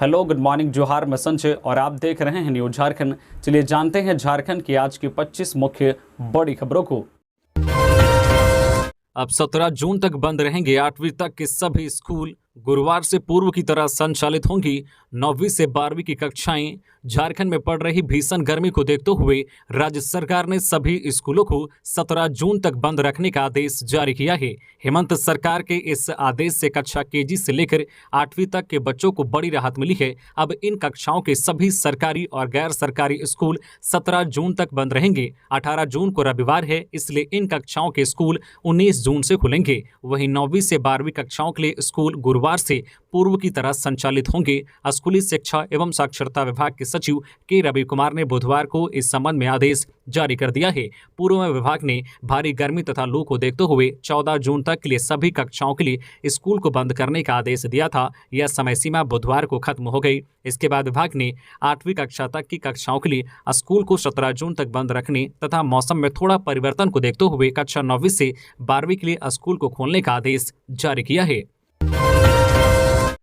Hello, good morning, जोहार, मैं संजय और आप देख रहे हैं न्यूज झारखंड। चलिए जानते हैं झारखंड की आज की 25 मुख्य बड़ी खबरों को। अब 17 जून तक बंद रहेंगे 8वीं तक के सभी स्कूल। गुरुवार से पूर्व की तरह संचालित होंगी 9वीं से 12वीं की कक्षाएं। झारखंड में पड़ रही भीषण गर्मी को देखते हुए राज्य सरकार ने सभी स्कूलों को 17 जून तक बंद रखने का आदेश जारी किया है। हेमंत सरकार के इस आदेश से कक्षा केजी से लेकर 8वीं तक के बच्चों को बड़ी राहत मिली है। अब इन कक्षाओं के सभी सरकारी और गैर सरकारी स्कूल 17 जून तक बंद रहेंगे। 18 जून को रविवार है, इसलिए इन कक्षाओं के स्कूल 19 जून से खुलेंगे। वहीं 9वीं से 12वीं कक्षाओं के लिए स्कूल गुरुवार से पूर्व की तरह संचालित होंगे। स्कूली शिक्षा एवं साक्षरता विभाग के सचिव के रवि कुमार ने बुधवार को इस संबंध में आदेश जारी कर दिया है। पूर्व में विभाग ने भारी गर्मी तथा लू को देखते हुए 14 जून तक के लिए सभी कक्षाओं के लिए स्कूल को बंद करने का आदेश दिया था। यह समय सीमा बुधवार को खत्म हो गई। इसके बाद विभाग ने 8वीं कक्षा तक की कक्षाओं के लिए स्कूल को 17 जून तक बंद रखने तथा मौसम में थोड़ा परिवर्तन को देखते हुए कक्षा 9वीं से 12वीं के लिए स्कूल को खोलने का आदेश जारी किया है।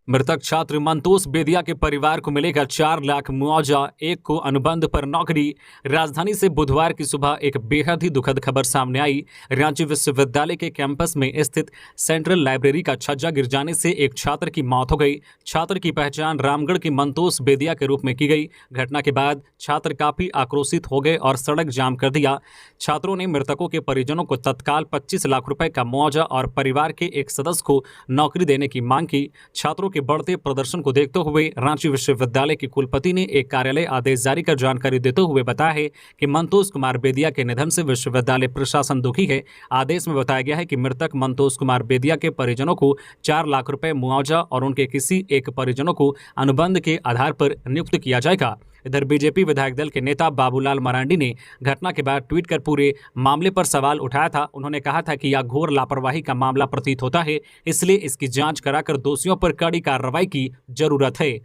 मृतक छात्र मंतोष बेदिया के परिवार को मिलेगा 4 लाख मुआवजा, एक को अनुबंध पर नौकरी। राजधानी से बुधवार की सुबह एक बेहद ही दुखद खबर सामने आई। रांची विश्वविद्यालय के कैंपस में स्थित सेंट्रल लाइब्रेरी का छज्जा गिर जाने से एक छात्र की मौत हो गई। छात्र की पहचान रामगढ़ की मंतोष बेदिया के रूप में की गई। घटना के बाद छात्र काफी आक्रोशित हो गए और सड़क जाम कर दिया। छात्रों ने मृतकों के परिजनों को तत्काल 25 लाख रुपए का मुआवजा और परिवार के एक सदस्य को नौकरी देने की मांग की। छात्रों बढ़ते प्रदर्शन को देखते हुए रांची विश्वविद्यालय के कुलपति ने एक कार्यालय आदेश जारी कर जानकारी देते हुए बताया है कि मंतोष कुमार बेदिया के निधन से विश्वविद्यालय प्रशासन दुखी है। आदेश में बताया गया है कि मृतक मंतोष कुमार बेदिया के परिजनों को 4 लाख रुपए मुआवजा और उनके किसी एक परिजनों को अनुबंध के आधार पर नियुक्त किया जाएगा। इधर बीजेपी विधायक दल के नेता बाबूलाल मरांडी ने घटना के बाद ट्वीट कर पूरे मामले पर सवाल उठाया था। उन्होंने कहा था कि यह घोर लापरवाही का मामला प्रतीत होता है, इसलिए इसकी जांच कराकर दोषियों पर कड़ी कार्रवाई की जरूरत है।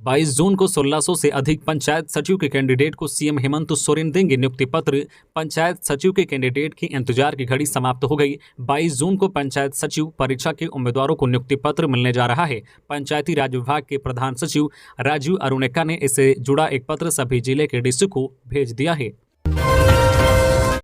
22 जून को 1600 से अधिक पंचायत सचिव के कैंडिडेट को सीएम हेमंत सोरेन देंगे नियुक्ति पत्र। पंचायत सचिव के कैंडिडेट की इंतजार की घड़ी समाप्त हो गई। 22 जून को पंचायत सचिव परीक्षा के उम्मीदवारों को नियुक्ति पत्र मिलने जा रहा है। पंचायती राज विभाग के प्रधान सचिव राजीव अरुणेका ने इससे जुड़ा एक पत्र सभी जिले के डीसी को भेज दिया है।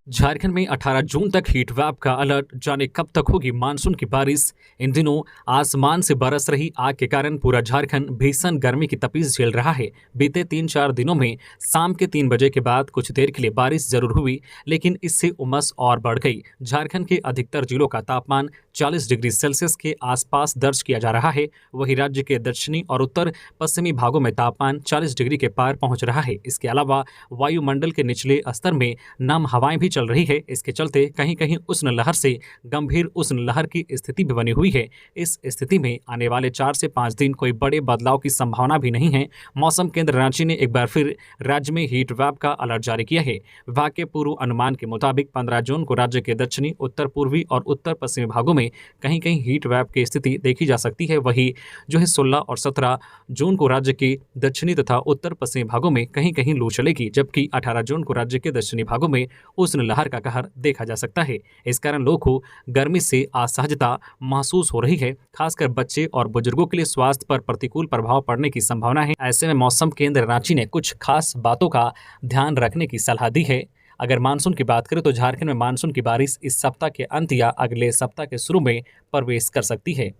झारखंड में 18 जून तक हीट वेव का अलर्ट, जाने कब तक होगी मानसून की बारिश। इन दिनों आसमान से बरस रही आग के कारण पूरा झारखंड भीषण गर्मी की तपीस झेल रहा है। बीते 3-4 दिनों में शाम के 3 बजे के बाद कुछ देर के लिए बारिश जरूर हुई, लेकिन इससे उमस और बढ़ गई। झारखंड के अधिकतर जिलों का तापमान 40 डिग्री सेल्सियस के आसपास दर्ज किया जा रहा है। वहीं राज्य के दक्षिणी और उत्तर पश्चिमी भागों में तापमान 40 डिग्री के पार पहुंच रहा है। इसके अलावा वायुमंडल के निचले स्तर में नम हवाएं भी चल रही है। इसके चलते कहीं कहीं उष्ण लहर से गंभीर उष्ण लहर की स्थिति भी बनी हुई है। इस स्थिति में आने वाले 4 से 5 दिन कोई बड़े बदलाव की संभावना भी नहीं है। मौसम केंद्र रांची ने एक बार फिर राज्य में हीट वेव का अलर्ट जारी किया है। विभाग के पूर्व अनुमान के मुताबिक 15 जून को राज्य के दक्षिणी, उत्तर पूर्वी और उत्तर पश्चिमी भागों में कहीं कहीं हीट वेव की स्थिति देखी जा सकती है। वही जो है 16 और 17 जून को राज्य के दक्षिणी तथा उत्तर पश्चिमी भागों में कहीं कहीं लू चलेगी, जबकि 18 जून को राज्य के दक्षिणी भागों में उष्ण लहर का कहर देखा जा सकता है। इस कारण लोगों को गर्मी से असहजता महसूस हो रही है। खासकर बच्चे और बुजुर्गों के लिए स्वास्थ्य पर प्रतिकूल प्रभाव पड़ने की संभावना है। ऐसे में मौसम केंद्र रांची ने कुछ खास बातों का ध्यान रखने की सलाह दी है। अगर मानसून की बात करें तो झारखंड में मानसून की बारिश इस सप्ताह के अंत या अगले सप्ताह के शुरू में प्रवेश कर सकती है।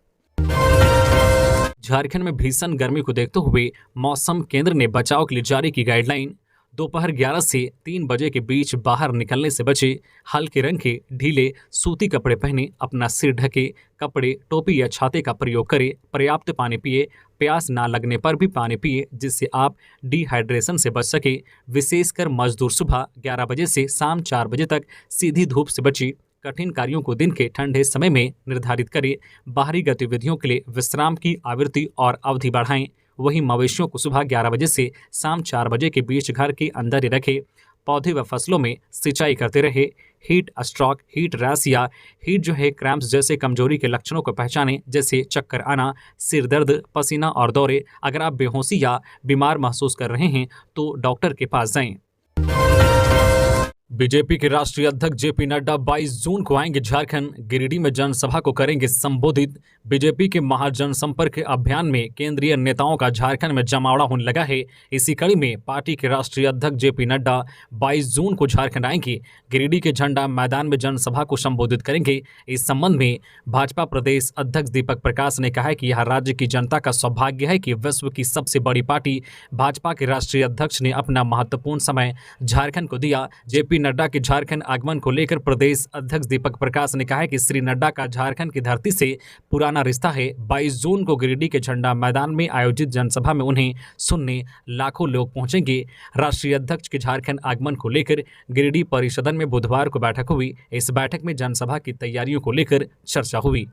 झारखंड में भीषण गर्मी को देखते हुए मौसम केंद्र ने बचाव के लिए जारी की गाइडलाइन। दोपहर 11 से 3 बजे के बीच बाहर निकलने से बचे। हल्के रंग के ढीले सूती कपड़े पहने, अपना सिर ढके कपड़े, टोपी या छाते का प्रयोग करें। पर्याप्त पानी पिए, प्यास ना लगने पर भी पानी पिए, जिससे आप डिहाइड्रेशन से बच सके। विशेषकर मजदूर सुबह 11 बजे से शाम 4 बजे तक सीधी धूप से बचे। कठिन कार्यों को दिन के ठंडे समय में निर्धारित करें। बाहरी गतिविधियों के लिए विश्राम की आवृत्ति और अवधि बढ़ाएं। वहीं मवेशियों को सुबह 11 बजे से शाम 4 बजे के बीच घर के अंदर ही रखें। पौधे व फसलों में सिंचाई करते रहे। हीट स्ट्रोक, हीट रैश या हीट जो है क्रैम्प्स जैसे कमजोरी के लक्षणों को पहचानें, जैसे चक्कर आना, सिर दर्द, पसीना और दौरे। अगर आप बेहोशी या बीमार महसूस कर रहे हैं तो डॉक्टर के पास जाएं। बीजेपी के राष्ट्रीय अध्यक्ष जेपी नड्डा 22 जून को आएंगे झारखंड। गिरिडीह में जनसभा को करेंगे संबोधित। बीजेपी के महाजनसंपर्क अभियान में केंद्रीय नेताओं का झारखंड में जमावड़ा होने लगा है। इसी कड़ी में पार्टी के राष्ट्रीय अध्यक्ष जेपी नड्डा 22 जून को झारखंड आएंगे। गिरिडीह के झंडा मैदान में जनसभा को संबोधित करेंगे। इस संबंध में भाजपा प्रदेश अध्यक्ष दीपक प्रकाश ने कहा है कि यह राज्य की जनता का सौभाग्य है कि विश्व की सबसे बड़ी पार्टी भाजपा के राष्ट्रीय अध्यक्ष ने अपना महत्वपूर्ण समय झारखंड को दिया। जेपी नड्डा के झारखंड आगमन को लेकर प्रदेश अध्यक्ष दीपक प्रकाश ने कहा है कि श्री नड्डा का झारखंड की धरती से पुराना रिश्ता है। 22 जून को गिरिडीह के झंडा मैदान में आयोजित जनसभा में उन्हें सुनने लाखों लोग पहुंचेंगे। राष्ट्रीय अध्यक्ष के झारखंड आगमन को लेकर गिरिडीह परिसदन में बुधवार को बैठक हुई। इस बैठक में जनसभा की तैयारियों को लेकर चर्चा हुई।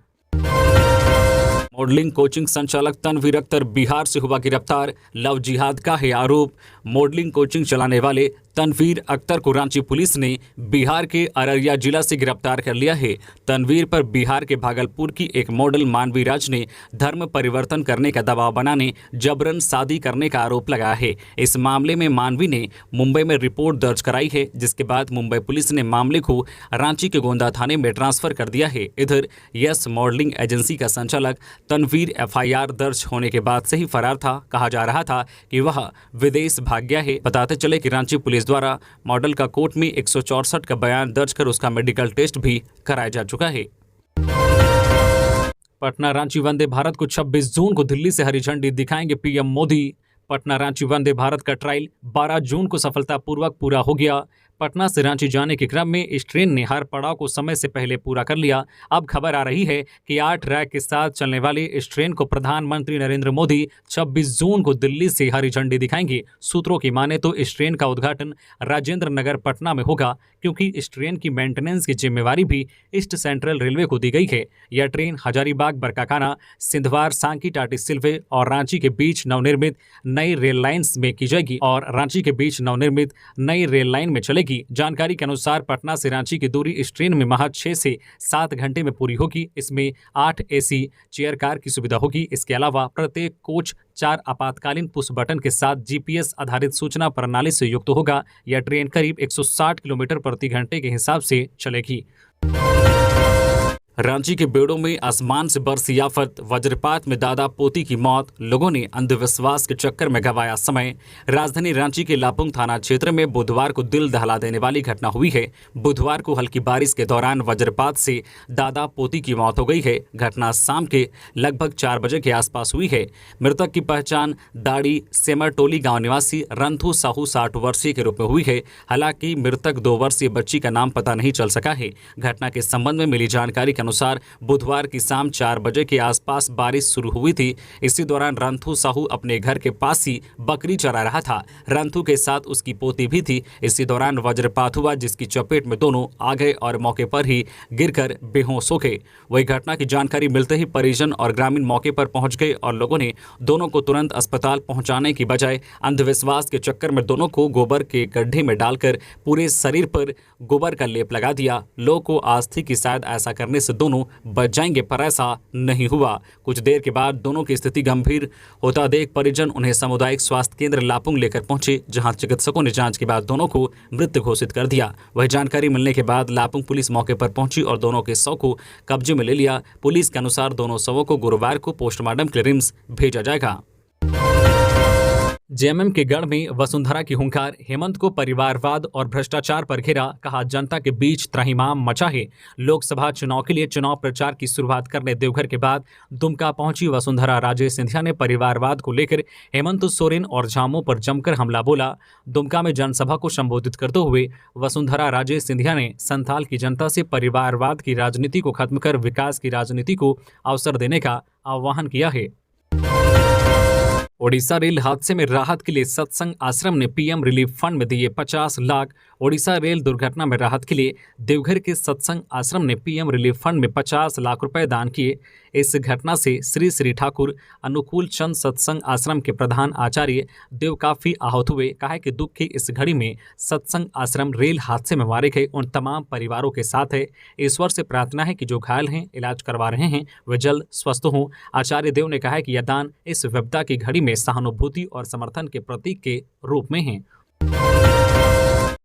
मॉडलिंग कोचिंग संचालक तनवीर अख्तर बिहार से हुआ गिरफ्तार। लव जिहाद का है आरोप। मॉडलिंग कोचिंग चलाने वाले तनवीर अख्तर को रांची पुलिस ने बिहार के अररिया जिला से गिरफ्तार कर लिया है। तनवीर पर बिहार के भागलपुर की एक मॉडल मानवी राज ने धर्म परिवर्तन करने का दबाव बनाने, जबरन शादी करने का आरोप लगाया है। इस मामले में मानवी ने मुंबई में रिपोर्ट दर्ज कराई है, जिसके बाद मुंबई पुलिस ने मामले को रांची के गोंदा थाने में ट्रांसफर कर दिया है। इधर यस मॉडलिंग एजेंसी का संचालक तनवीर एफआईआर दर्ज होने के बाद से ही फरार था। कहा जा रहा था कि वह विदेश भाग गया है। बताते चले कि रांची पुलिस द्वारा मॉडल का कोर्ट में 164 का बयान दर्ज कर उसका मेडिकल टेस्ट भी कराया जा चुका है। पटना रांची वंदे भारत को 26 जून को दिल्ली से हरी झंडी दिखाएंगे पीएम मोदी। पटना रांची वंदे भारत का ट्रायल 12 जून को सफलतापूर्वक पूरा हो गया। पटना से रांची जाने के क्रम में इस ट्रेन ने हर पड़ाव को समय से पहले पूरा कर लिया। अब खबर आ रही है कि 8 रैक के साथ चलने वाली इस ट्रेन को प्रधानमंत्री नरेंद्र मोदी 26 जून को दिल्ली से हरी झंडी दिखाएंगे। सूत्रों की माने तो इस ट्रेन का उद्घाटन राजेंद्र नगर पटना में होगा, क्योंकि इस ट्रेन की मेंटेनेंस की जिम्मेवारी भी ईस्ट सेंट्रल रेलवे को दी गई है। यह ट्रेन हजारीबाग, बरकाकाना, सिंधवार, सांकी, टाटी सिल्वे और रांची के बीच नवनिर्मित नई रेल लाइन्स में की जाएगी और रांची के बीच नवनिर्मित नई रेल लाइन में चलेगी। जानकारी के अनुसार पटना से रांची की दूरी इस ट्रेन में महज 6 से 7 घंटे में पूरी होगी। इसमें 8 एसी चेयर कार की सुविधा होगी। इसके अलावा प्रत्येक कोच 4 आपातकालीन पुश बटन के साथ जीपीएस आधारित सूचना प्रणाली से युक्त होगा। यह ट्रेन करीब 160 किलोमीटर प्रति घंटे के हिसाब से चलेगी। रांची के बेड़ों में आसमान से बरसी आफत। वज्रपात में दादा पोती की मौत। लोगों ने अंधविश्वास के चक्कर में गंवाया समय। राजधानी रांची के लापुंग थाना क्षेत्र में बुधवार को दिल दहला देने वाली घटना हुई है। बुधवार को हल्की बारिश के दौरान वज्रपात से दादा पोती की मौत हो गई है। घटना शाम के लगभग 4 बजे के आसपास हुई है। मृतक की पहचान दाड़ी सेमरटोली गांव निवासी रंथू साहू 60 वर्षीय के रूप में हुई है। हालांकि मृतक 2 वर्षीय बच्ची का नाम पता नहीं चल सका है। घटना के संबंध में मिली जानकारी के अनुसार बुधवार की शाम 4 बजे के आसपास बारिश शुरू हुई थी। इसी दौरान रंथू साहू अपने घर के पास ही बकरी चरा रहा था। रंथू के साथ उसकी पोती भी थी। इसी दौरान वज्रपात हुआ, जिसकी चपेट में दोनों आ गए और मौके पर ही गिरकर बेहोश हो गए। वही घटना की जानकारी मिलते ही परिजन और ग्रामीण मौके पर पहुंच गए और लोगों ने दोनों को तुरंत अस्पताल पहुंचाने की बजाय अंधविश्वास के चक्कर में दोनों को गोबर के गड्ढे में डालकर पूरे शरीर पर गोबर का लेप लगा दिया। लोगों को आस थी कि शायद ऐसा करने से दोनों बच जाएंगे, पर ऐसा नहीं हुआ। कुछ देर के बाद दोनों की स्थिति गंभीर होता देख परिजन उन्हें सामुदायिक स्वास्थ्य केंद्र लापुंग लेकर पहुंचे, जहां चिकित्सकों ने जांच के बाद दोनों को मृत घोषित कर दिया। वही जानकारी मिलने के बाद लापुंग पुलिस मौके पर पहुंची और दोनों के शव को कब्जे में ले लिया। पुलिस के अनुसार दोनों शवों को गुरुवार को पोस्टमार्टम के लिए रिम्स भेजा जाएगा। जेएमएम के गढ़ में वसुंधरा की हुंकार। हेमंत को परिवारवाद और भ्रष्टाचार पर घेरा। कहा, जनता के बीच त्राहिमाम मचा है। लोकसभा चुनाव के लिए चुनाव प्रचार की शुरुआत करने देवघर के बाद दुमका पहुंची वसुंधरा राजे सिंधिया ने परिवारवाद को लेकर हेमंत सोरेन और झामू पर जमकर हमला बोला। दुमका में जनसभा को संबोधित करते हुए वसुंधरा राजे सिंधिया ने संथाल की जनता से परिवारवाद की राजनीति को खत्म कर विकास की राजनीति को अवसर देने का आह्वान किया है। ओडिशा रेल हादसे में राहत के लिए सत्संग आश्रम ने पीएम रिलीफ फंड में दिए 50 लाख। ओडिशा रेल दुर्घटना में राहत के लिए देवघर के सत्संग आश्रम ने पीएम रिलीफ फंड में 50 लाख रुपए दान किए। इस घटना से श्री श्री ठाकुर अनुकूल चंद सत्संग आश्रम के प्रधान आचार्य देव काफी आहत हुए। कहा कि दुख की इस घड़ी में सत्संग आश्रम रेल हादसे में मारे गए उन तमाम परिवारों के साथ है। ईश्वर से प्रार्थना है कि जो घायल हैं, इलाज करवा रहे हैं, वे जल्द स्वस्थ हों। आचार्य देव ने कहा कि यह दान इस विपदा की घड़ी में सहानुभूति और समर्थन के प्रतीक के रूप में है।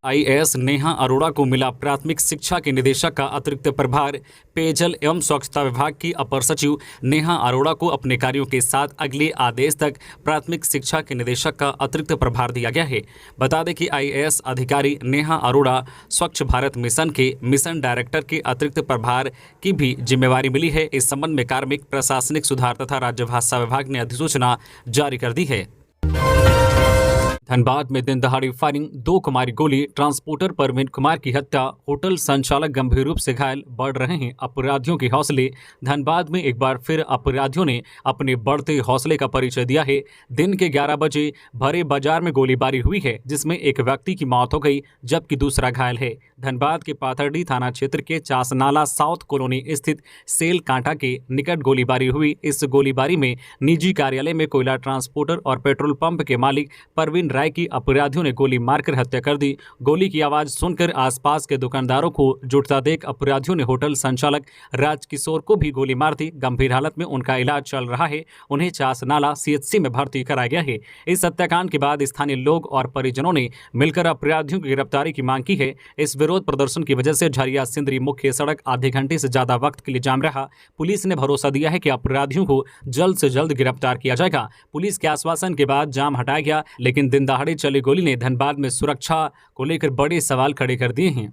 आईएएस नेहा अरोड़ा को मिला प्राथमिक शिक्षा के निदेशक का अतिरिक्त प्रभार। पेयजल एवं स्वच्छता विभाग की अपर सचिव नेहा अरोड़ा को अपने कार्यों के साथ अगले आदेश तक प्राथमिक शिक्षा के निदेशक का अतिरिक्त प्रभार दिया गया है। बता दें कि आईएएस अधिकारी नेहा अरोड़ा स्वच्छ भारत मिशन के मिशन डायरेक्टर के अतिरिक्त प्रभार की भी जिम्मेवारी मिली है। इस संबंध में कार्मिक प्रशासनिक सुधार तथा राज्य भाषा विभाग ने अधिसूचना जारी कर दी है। धनबाद में दिन दहाड़ी फायरिंग, 2 को मारी गोली, ट्रांसपोर्टर परवीन कुमार की हत्या, होटल संचालक गंभीर रूप से घायल, बढ़ रहे हैं अपराधियों के हौसले। धनबाद में एक बार फिर अपराधियों ने अपने बढ़ते हौसले का परिचय दिया है। दिन के 11 बजे भरे बाजार में गोलीबारी हुई है, जिसमें एक व्यक्ति की मौत हो गई जबकि दूसरा घायल है। धनबाद के पाथरडी थाना क्षेत्र के चासनाला साउथ कॉलोनी स्थित सेल कांटा के निकट गोलीबारी हुई। इस गोलीबारी में निजी कार्यालय में कोयला ट्रांसपोर्टर और पेट्रोल पंप के मालिक परवीन राय की अपराधियों ने गोली मारकर हत्या कर दी। गोली की आवाज सुनकर आसपास के दुकानदारों को जुटता देख अपराधियों ने होटल संचालक राजकिशोर को भी गोली मार दी। गंभीर हालत में उनका इलाज चल रहा है। उन्हें चासनाला सीएचसी में भर्ती कराया गया है। इस हत्याकांड के बाद स्थानीय लोग और परिजनों ने मिलकर अपराधियों की गिरफ्तारी की मांग की है। इस विरोध प्रदर्शन की वजह से झरिया सिंदरी मुख्य सड़क आधे घंटे से ज्यादा वक्त के लिए जाम रहा। पुलिस ने भरोसा दिया है कि अपराधियों को जल्द से जल्द गिरफ्तार किया जाएगा। पुलिस के आश्वासन के बाद जाम हटाया गया, लेकिन दिन दहाड़े चली गोली ने धनबाद में सुरक्षा को लेकर बड़े सवाल खड़े कर दिए हैं।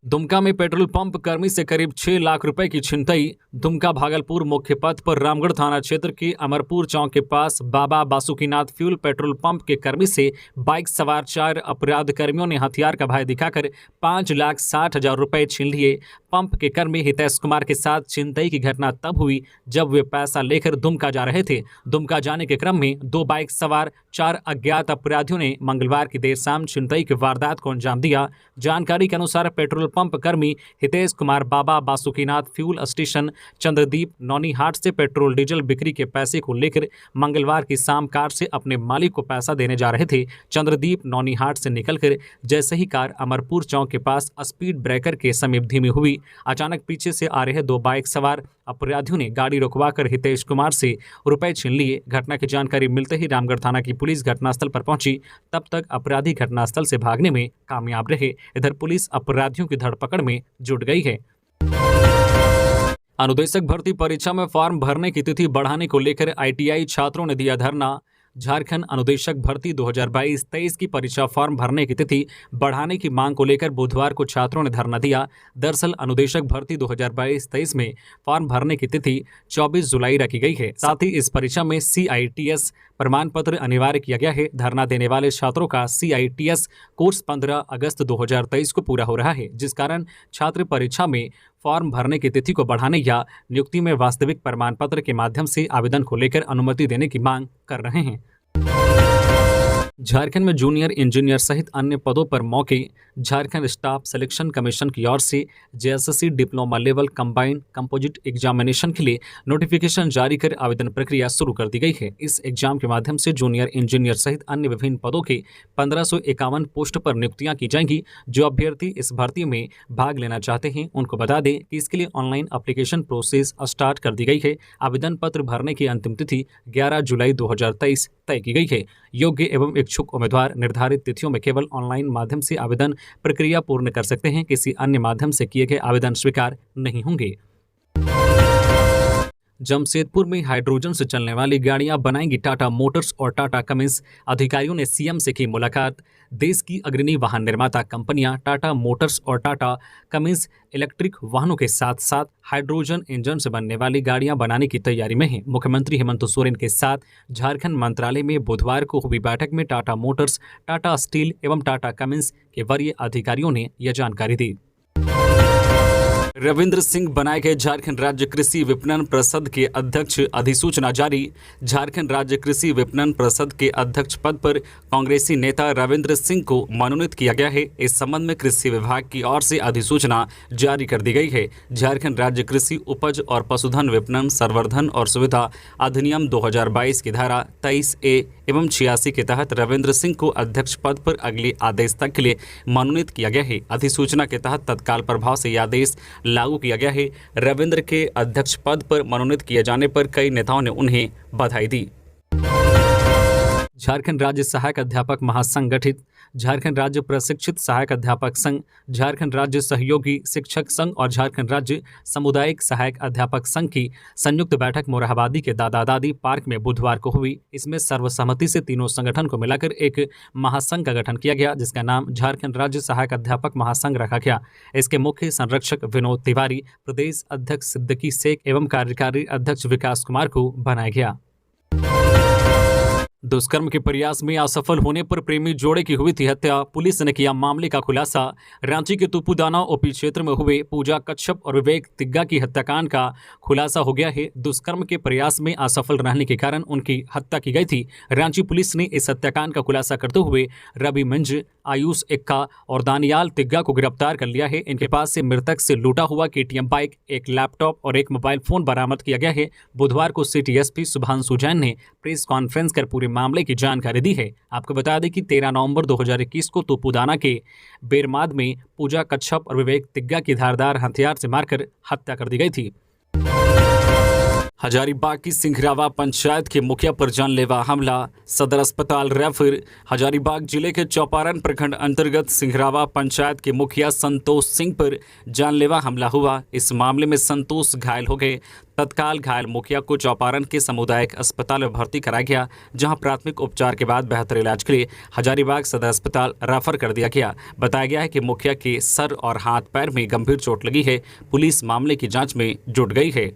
दुमका में पेट्रोल पंप कर्मी से करीब 6 लाख रुपए की छिनतई। दुमका भागलपुर मुख्य पथ पर रामगढ़ थाना क्षेत्र के अमरपुर चौक के पास बाबा बासुकीनाथ फ्यूल पेट्रोल पंप के कर्मी से बाइक सवार 4 अपराध कर्मियों ने हथियार का भय दिखाकर 5,60,000 रुपए छीन लिए। पंप के कर्मी हितेश कुमार के साथ छिनतई की घटना तब हुई जब वे पैसा लेकर दुमका जा रहे थे। दुमका जाने के क्रम में 2 बाइक सवार 4 अज्ञात अपराधियों ने मंगलवार की देर शाम छिनतई की वारदात को अंजाम दिया। जानकारी के अनुसार पेट्रोल पंप कर्मी हितेश कुमार बाबा बासुकीनाथ फ्यूल स्टेशन चंद्रदीप नौनीहाट से पेट्रोल डीजल बिक्री के पैसे को लेकर मंगलवार की शाम कार से अपने मालिक को पैसा देने जा रहे थे। चंद्रदीप नौनीहाट से निकलकर जैसे ही कार अमरपुर चौक के पास स्पीड ब्रेकर के समीप धीमी हुई, अचानक पीछे से आ रहे 2 बाइक सवार अपराधियों ने गाड़ी रुकवाकर हितेश कुमार से रुपए छीन लिए। घटना की जानकारी मिलते ही रामगढ़ थाना की पुलिस घटनास्थल पर पहुंची। तब तक अपराधी घटनास्थल से भागने में कामयाब रहे। इधर पुलिस अपराधियों की धरपकड़ में जुट गई है। अनुदेशक भर्ती परीक्षा में फॉर्म भरने की तिथि बढ़ाने को लेकर आईटीआई छात्रों ने दिया धरना। झारखंड अनुदेशक भर्ती 2022-23 की परीक्षा फॉर्म भरने की तिथि बढ़ाने की मांग को लेकर बुधवार को छात्रों ने धरना दिया। दरअसल अनुदेशक भर्ती 2022-23 में फॉर्म भरने की तिथि 24 जुलाई रखी गई है। साथ ही इस परीक्षा में CITS प्रमाण पत्र अनिवार्य किया गया है। धरना देने वाले छात्रों का CITS कोर्स 15 अगस्त 2023 को पूरा हो रहा है, जिस कारण छात्र परीक्षा में फॉर्म भरने की तिथि को बढ़ाने या नियुक्ति में वास्तविक प्रमाण पत्र के माध्यम से आवेदन को लेकर अनुमति देने की मांग कर रहे हैं। झारखंड में जूनियर इंजीनियर सहित अन्य पदों पर मौके। झारखंड स्टाफ सिलेक्शन कमीशन की ओर से JSSC diploma level combined composite examination के लिए नोटिफिकेशन जारी कर आवेदन प्रक्रिया शुरू कर दी गई है। इस एग्जाम के माध्यम से जूनियर इंजीनियर सहित अन्य विभिन्न पदों के 1551 पोस्ट पर नियुक्तियां की जाएंगी। जो अभ्यर्थी इस भर्ती में भाग लेना चाहते हैं उनको बता दें कि इसके लिए ऑनलाइन एप्लीकेशन प्रोसेस स्टार्ट कर दी गई है। आवेदन पत्र भरने की अंतिम तिथि 11 जुलाई 2023 तय की गई है। योग्य एवं इच्छुक उम्मीदवार निर्धारित तिथियों में केवल ऑनलाइन माध्यम से आवेदन प्रक्रिया पूर्ण कर सकते हैं। किसी अन्य माध्यम से किए गए आवेदन स्वीकार नहीं होंगे। जमशेदपुर में हाइड्रोजन से चलने वाली गाड़ियां बनाएंगी टाटा मोटर्स और टाटा कमिंस। अधिकारियों ने सीएम से की मुलाकात। देश की अग्रणी वाहन निर्माता कंपनियां टाटा मोटर्स और टाटा कमिंस इलेक्ट्रिक वाहनों के साथ साथ हाइड्रोजन इंजन से बनने वाली गाड़ियां बनाने की तैयारी में हैं। मुख्यमंत्री हेमंत सोरेन के साथ झारखंड मंत्रालय में बुधवार को हुई बैठक में टाटा मोटर्स, टाटा स्टील एवं टाटा कमिंस के वरीय अधिकारियों ने यह जानकारी दी। रविंद्र सिंह बनाए गए झारखंड राज्य कृषि विपणन परिषद के अध्यक्ष, अधिसूचना जारी। झारखंड राज्य कृषि विपणन परिषद के अध्यक्ष पद पर कांग्रेसी नेता रविंद्र सिंह को मनोनीत किया गया है। इस संबंध में कृषि विभाग की ओर से अधिसूचना जारी कर दी गई है। झारखंड राज्य कृषि उपज और पशुधन विपणन संवर्धन और सुविधा अधिनियम 2022 की धारा 23A एवं 86 के तहत रविंद्र सिंह को अध्यक्ष पद पर अगले आदेश तक के लिए मनोनीत किया गया है। अधिसूचना के तहत तत्काल प्रभाव से यह आदेश लागू किया गया है। रविंद्र के अध्यक्ष पद पर मनोनीत किए जाने पर कई नेताओं ने उन्हें बधाई दी। झारखंड राज्य सहायक अध्यापक महासंघ गठित, झारखंड राज्य प्रशिक्षित सहायक अध्यापक संघ, झारखंड राज्य सहयोगी शिक्षक संघ और झारखंड राज्य सामुदायिक सहायक अध्यापक संघ की संयुक्त बैठक मोरहाबादी के दादा दादी पार्क में बुधवार को हुई। इसमें सर्वसम्मति से तीनों संगठन को मिलाकर एक महासंघ का गठन किया गया, जिसका नाम झारखंड राज्य सहायक अध्यापक महासंघ रखा गया। इसके मुख्य संरक्षक विनोद तिवारी, प्रदेश अध्यक्ष सिद्दीकी शेख एवं कार्यकारी अध्यक्ष विकास कुमार को बनाया गया। दुष्कर्म के प्रयास में असफल होने पर प्रेमी जोड़े की हुई थी हत्या, पुलिस ने किया मामले का खुलासा। रांची के तुपुदाना ओपी क्षेत्र में हुए पूजा कच्छप और विवेक तिग्गा की हत्याकांड का खुलासा हो गया है। दुष्कर्म के प्रयास में असफल रहने के कारण उनकी हत्या की गई थी। रांची पुलिस ने इस हत्याकांड का खुलासा करते हुए रवि मंज, आयुष एक्का और दानियाल तिग्गा को गिरफ्तार कर लिया है। इनके पास से मृतक से लूटा हुआ KTM बाइक, एक लैपटॉप और एक मोबाइल फोन बरामद किया गया है। बुधवार को सिटी एसपी सुभांशु जैन ने प्रेस कॉन्फ्रेंस कर पूरे मामले की जानकारी दी है। आपको बता दें कि 13 नवंबर 2021 को तुपुदाना के बेरमाद में पूजा कच्छप और विवेक तिग्गा की धारदार हथियार से मारकर हत्या कर दी गई थी। हजारीबाग की सिंघरावा पंचायत के मुखिया पर जानलेवा हमला, सदर अस्पताल रेफर। हजारीबाग जिले के चौपारण प्रखंड अंतर्गत सिंघरावा पंचायत के मुखिया संतोष सिंह पर जानलेवा हमला हुआ। इस मामले में संतोष घायल हो गए। तत्काल घायल मुखिया को चौपारण के सामुदायिक अस्पताल में भर्ती कराया गया, जहां प्राथमिक उपचार के बाद बेहतर इलाज के लिए हजारीबाग सदर अस्पताल रेफर कर दिया गया। बताया गया है कि मुखिया के सर और हाथ पैर में गंभीर चोट लगी है। पुलिस मामले की जाँच में जुट गई है।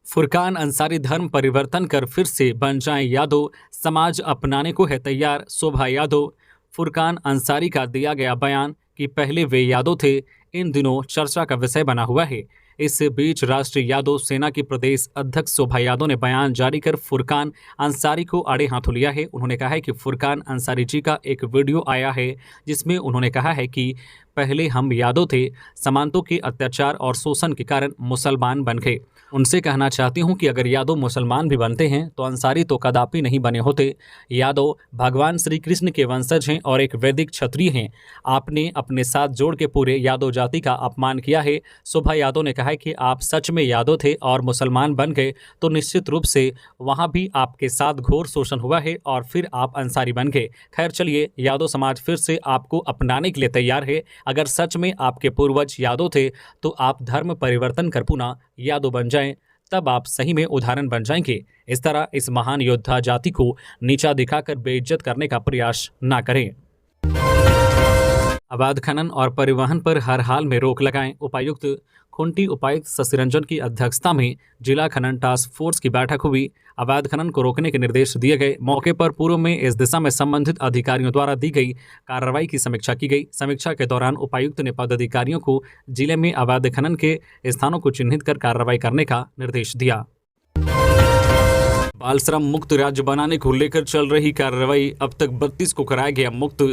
फुरकान अंसारी धर्म परिवर्तन कर फिर से बन जाएं यादव, समाज अपनाने को है तैयार। शोभा यादव। फुरकान अंसारी का दिया गया बयान कि पहले वे यादव थे, इन दिनों चर्चा का विषय बना हुआ है। इस बीच राष्ट्रीय यादव सेना की प्रदेश अध्यक्ष शोभा यादव ने बयान जारी कर फुरकान अंसारी को आड़े हाथों लिया है। उन्होंने कहा है कि फुरकान अंसारी जी का एक वीडियो आया है, जिसमें उन्होंने कहा है कि पहले हम यादव थे, समानतों के अत्याचार और शोषण के कारण मुसलमान बन गए। उनसे कहना चाहती हूं कि अगर यादव मुसलमान भी बनते हैं तो अंसारी तो कदापि नहीं बने होते। यादव भगवान श्री कृष्ण के वंशज हैं और एक वैदिक क्षत्रिय हैं। आपने अपने साथ जोड़ के पूरे यादव जाति का अपमान किया है। शोभा यादव ने कहा है कि आप सच में यादव थे और मुसलमान बन गए तो निश्चित रूप से वहां भी आपके साथ घोर शोषण हुआ है और फिर आप अंसारी बन गए। खैर चलिए, यादव समाज फिर से आपको अपनाने के लिए तैयार है। अगर सच में आपके पूर्वज यादव थे तो आप धर्म परिवर्तन कर पुनः यादव बन जाएं, तब आप सही में उदाहरण बन जाएंगे। इस तरह इस महान योद्धा जाति को नीचा दिखाकर बेइज्जत करने का प्रयास ना करें। अवैध खनन और परिवहन पर हर हाल में रोक लगाएं। उपायुक्त खुंटी उपायुक्त शशिरंजन की अध्यक्षता में जिला खनन टास्क फोर्स की बैठक हुई। अवैध खनन को रोकने के निर्देश दिए गए। मौके पर पूर्व में इस दिशा में संबंधित अधिकारियों द्वारा दी गई कार्रवाई की समीक्षा की गई। समीक्षा के दौरान उपायुक्त ने पदाधिकारियों को जिले में अवैध खनन के स्थानों को चिन्हित कर कार्रवाई करने का निर्देश दिया। बाल श्रम मुक्त राज्य बनाने को लेकर चल रही कार्रवाई। अब तक 32 को कराया गया मुक्त।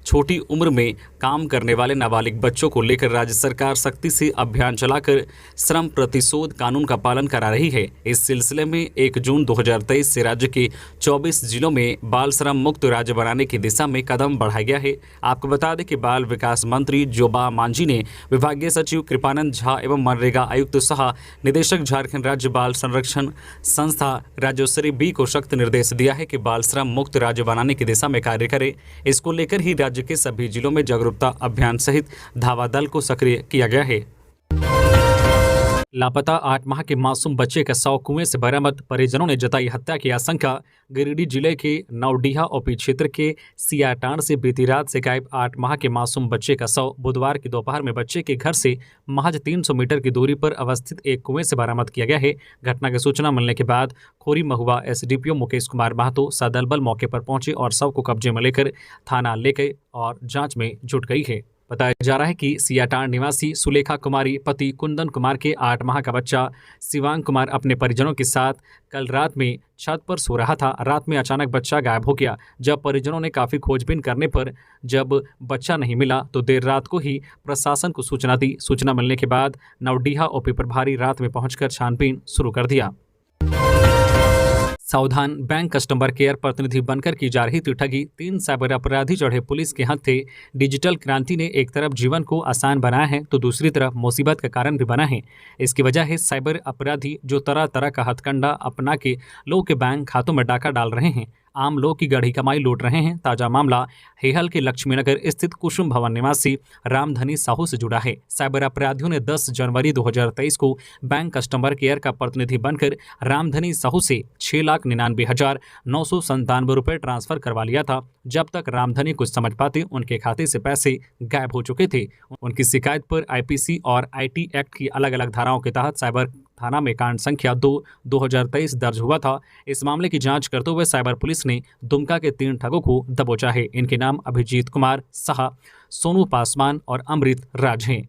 छोटी उम्र में काम करने वाले नाबालिग बच्चों को लेकर राज्य सरकार सख्ती से अभियान चलाकर श्रम प्रतिशोध कानून का पालन करा रही है। इस सिलसिले में 1 जून 2023 से राज्य के 24 जिलों में बाल श्रम मुक्त राज्य बनाने की दिशा में कदम बढ़ाया गया है। आपको बता दें कि बाल विकास मंत्री जोबा मांझी ने विभागीय सचिव कृपानंद झा एवं मनरेगा आयुक्त सह निदेशक झारखंड राज्य बाल संरक्षण संस्था राज्य बी को सख्त निर्देश दिया है कि बाल श्रम मुक्त राज्य बनाने की दिशा में कार्य करे। इसको लेकर ही राज्य के सभी जिलों में जागरूकता अभियान सहित धावा दल को सक्रिय किया गया है। लापता 8 माह के मासूम बच्चे का शव कुएं से बरामद। परिजनों ने जताई हत्या की आशंका। गिरिडीह जिले के नवडीहा ओपी क्षेत्र के सियाटांड से बीती रात से गायब 8 माह के मासूम बच्चे का शव बुधवार की दोपहर में बच्चे के घर से महज 300 मीटर की दूरी पर अवस्थित एक कुएं से बरामद किया गया है। घटना की सूचना मिलने के बाद खोरी महुआ SDPO मुकेश कुमार महतो सदल बल मौके पर पहुंचे और शव को कब्जे में लेकर थाना ले गए और जाँच में जुट गई है। बताया जा रहा है कि सियाटांड निवासी सुलेखा कुमारी पति कुंदन कुमार के 8 माह का बच्चा शिवांग कुमार अपने परिजनों के साथ कल रात में छत पर सो रहा था। रात में अचानक बच्चा गायब हो गया। जब परिजनों ने काफ़ी खोजबीन करने पर जब बच्चा नहीं मिला तो देर रात को ही प्रशासन को सूचना दी। सूचना मिलने के बाद नवडीहा ओपी प्रभारी रात में पहुंचकर छानबीन शुरू कर दिया। सावधान, बैंक कस्टमर केयर प्रतिनिधि बनकर की जा रही थी ठगी। 3 साइबर अपराधी चढ़े पुलिस के हत्थे। डिजिटल क्रांति ने एक तरफ जीवन को आसान बनाया है तो दूसरी तरफ मुसीबत का कारण भी बना है। इसकी वजह है साइबर अपराधी जो तरह तरह का हथकंडा अपना के लोगों के बैंक खातों में डाका डाल रहे हैं, आम लोग की गढ़ी कमाई लूट रहे हैं। ताजा मामला हेहल के लक्ष्मीनगर स्थित कुसुम भवन निवासी रामधनी साहू से जुड़ा है। साइबर अपराधियों ने 10 जनवरी 2023 को बैंक कस्टमर केयर का प्रतिनिधि बनकर रामधनी साहू से 6,99,997 रुपये ट्रांसफर करवा लिया था। जब तक रामधनी कुछ समझ पाते उनके खाते से पैसे गायब हो चुके थे। उनकी शिकायत पर आईपीसी और आईटी एक्ट की अलग अलग धाराओं के तहत साइबर थाना में कांड संख्या 2/2023 दर्ज हुआ था। इस मामले की जांच करते हुए साइबर पुलिस ने दुमका के 3 ठगों को दबोचा है। इनके नाम अभिजीत कुमार साहा, सोनू पासवान और अमृत राज हैं।